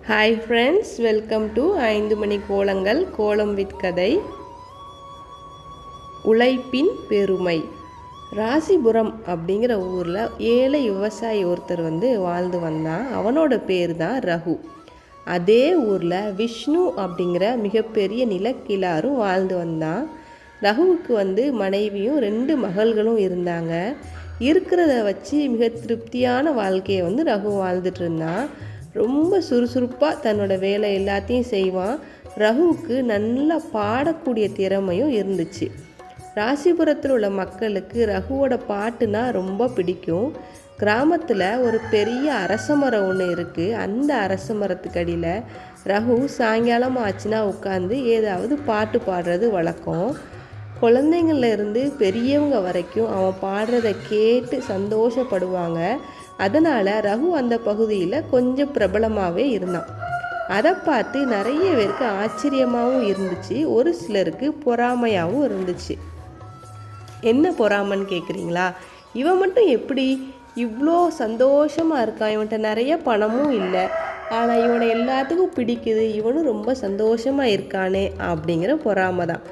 Hi friends, welcome to 5 மணி கோலங்கள். கோலம் with கதை. உழைப்பின் பெருமை. ராசிபுரம் அப்படிங்கிற ஊரில் ஏழை விவசாயி ஒருத்தர் வாழ்ந்து வந்தான். அவனோட பேர் தான் ரகு. அதே ஊரில் விஷ்ணு அப்படிங்கிற மிகப்பெரிய நிலக்கிழாரும் வாழ்ந்து வந்தான். ரகுவுக்கு மனைவியும் 2 மகள்களும் இருந்தாங்க. இருக்கிறத வச்சு மிக திருப்தியான வாழ்க்கையை ரகு வாழ்ந்துட்டு இருந்தான். ரொம்ப சுறுசுறுப்பாக தன்னோட வேலை எல்லாத்தையும் செய்வான். ரகுவுக்கு நல்லா பாடக்கூடிய திறமையும் இருந்துச்சு. ராசிபுரத்தில் உள்ள மக்களுக்கு ரகுவோட பாட்டுனா ரொம்ப பிடிக்கும். கிராமத்தில் ஒரு பெரிய அரசமரம் ஒன்று இருக்குது. அந்த அரசமரத்துக்கு அடியில் ரகு சாயங்காலம் ஆச்சுன்னா உட்காந்து ஏதாவது பாட்டு பாடுறது வழக்கம். குழந்தைங்கள்லேருந்து பெரியவங்க வரைக்கும் அவன் பாடுறதை கேட்டு சந்தோஷப்படுவாங்க. அதனால் ரகு அந்த பகுதியில் கொஞ்சம் பிரபலமாகவே இருந்தான். அதை பார்த்து நிறைய பேருக்கு ஆச்சரியமாகவும் இருந்துச்சு, ஒரு சிலருக்கு பொறாமையாகவும் இருந்துச்சு. என்ன பொறாமைன்னு கேட்குறீங்களா? இவன் மட்டும் எப்படி இவ்வளோ சந்தோஷமாக இருக்கான், இவன்கிட்ட நிறைய பணமும் இல்லை, ஆனால் இவனை எல்லாத்துக்கும் பிடிக்குது, இவனும் ரொம்ப சந்தோஷமாக இருக்கானே அப்படிங்கிற பொறாமை தான்.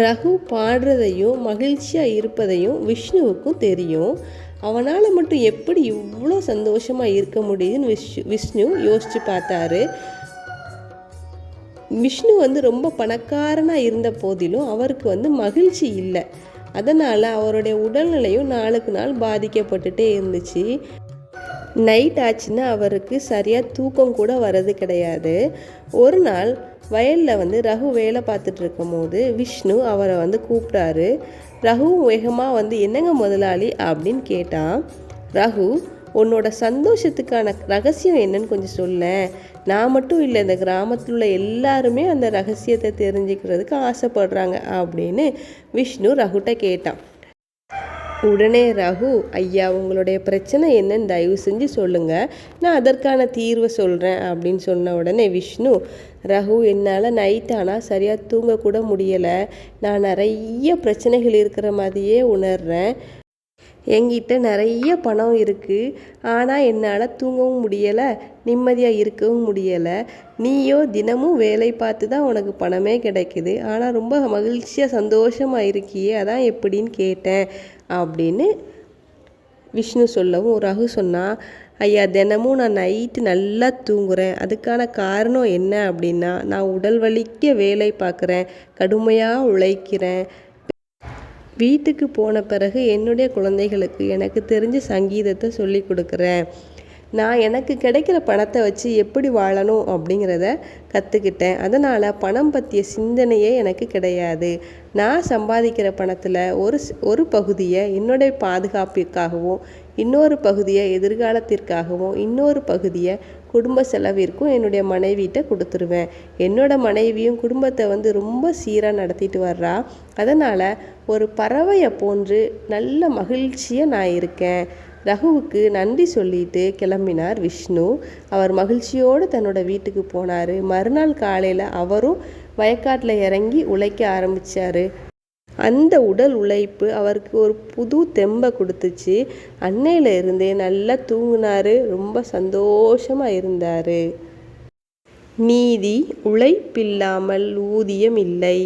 ரகு பாடுறதையும் மகிழ்ச்சியாக இருப்பதையும் விஷ்ணுவுக்கும் தெரியும். அவனால் மட்டும் எப்படி இவ்வளோ சந்தோஷமாக இருக்க முடியுதுன்னு விஷ்ணு யோசித்து பார்த்தாரு. விஷ்ணு ரொம்ப பணக்காரனாக இருந்த போதிலும் அவருக்கு மகிழ்ச்சி இல்லை. அதனால் அவருடைய உடல்நிலையும் நாளுக்கு நாள் பாதிக்கப்பட்டுட்டே இருந்துச்சு. நைட் ஆச்சுன்னா அவருக்கு சரியாக தூக்கம் கூட வர்றது கிடையாது. ஒரு நாள் வயலில் ரகு வேலை பார்த்துட்டு இருக்கும் போது விஷ்ணு அவரை கூப்பிட்டாரு. ரகுவும் வேகமாக என்னங்க முதலாளி அப்படின்னு கேட்டான். ரகு, உன்னோட சந்தோஷத்துக்கான ரகசியம் என்னன்னு கொஞ்சம் சொல்லேன். நான் மட்டும் இல்லை, இந்த கிராமத்தில் உள்ள எல்லாருமே அந்த ரகசியத்தை தெரிஞ்சுக்கிறதுக்கு ஆசைப்படுறாங்க அப்படின்னு விஷ்ணு ரகுட்ட கேட்டான். உடனே ரகு, ஐயா, உங்களுடைய பிரச்சனை என்னன்னு தயவு செஞ்சு சொல்லுங்கள், நான் அதற்கான தீர்வை சொல்கிறேன் அப்படின்னு சொன்ன உடனே விஷ்ணு, ரகு, என்னால் நைட் ஆனால் சரியாக தூங்கக்கூட முடியலை. நான் நிறைய பிரச்சனைகள் இருக்கிற மாதிரியே உணர்கிறேன். என்கிட்ட நிறைய பணம் இருக்குது, ஆனால் என்னால் தூங்கவும் முடியலை, நிம்மதியாக இருக்கவும் முடியலை. நீயோ தினமும் வேலை பார்த்து தான் உனக்கு பணமே கிடைக்குது, ஆனால் ரொம்ப மகிழ்ச்சியாக சந்தோஷமாக இருக்கியே, அதான் எப்படின்னு கேட்டேன் அப்படின்னு விஷ்ணு சொல்லவும் ரகு சொன்னான், ஐயா, தினமும் நான் நைட்டு நல்லா தூங்குறேன். அதுக்கான காரணம் என்ன அப்படின்னா, நான் உடல் வலிக்க வேலை பார்க்குறேன், கடுமையாக உழைக்கிறேன். வீட்டுக்கு போன பிறகு என்னுடைய குழந்தைகளுக்கு எனக்கு தெரிஞ்ச சங்கீதத்தை சொல்லி கொடுக்குறேன். நான் எனக்கு கிடைக்கிற பணத்தை வச்சு எப்படி வாழணும் அப்படிங்கிறத கற்றுக்கிட்டேன். அதனால் பணம் பற்றிய சிந்தனையே எனக்கு கிடையாது. நான் சம்பாதிக்கிற பணத்தில் ஒரு பகுதியை என்னுடைய பாதுகாப்பிற்காகவும், இன்னொரு பகுதியை எதிர்காலத்திற்காகவும், இன்னொரு பகுதியை குடும்ப செலவிற்கும் என்னுடைய மனைவிட்ட கொடுத்துருவேன். என்னோடய மனைவியும் குடும்பத்தை ரொம்ப சீராக நடத்திட்டு வர்றா. அதனால் ஒரு பறவையை போன்று நல்ல மகிழ்ச்சியாக நான் இருக்கேன். ரகுவுக்கு நன்றி சொல்லிட்டு கிளம்பினார் விஷ்ணு. அவர் மகிழ்ச்சியோடு தன்னோட வீட்டுக்கு போனார். மறுநாள் காலையில் அவரும் வயக்காட்டில் இறங்கி உழைக்க ஆரம்பித்தார். அந்த உடல் உழைப்பு அவருக்கு ஒரு புது தெம்பை கொடுத்துச்சு. அன்னையில இருந்தே நல்லா தூங்கினார், ரொம்ப சந்தோஷமாக இருந்தார். நீதி, உழைப்பில்லாமல் ஊதியம் இல்லை.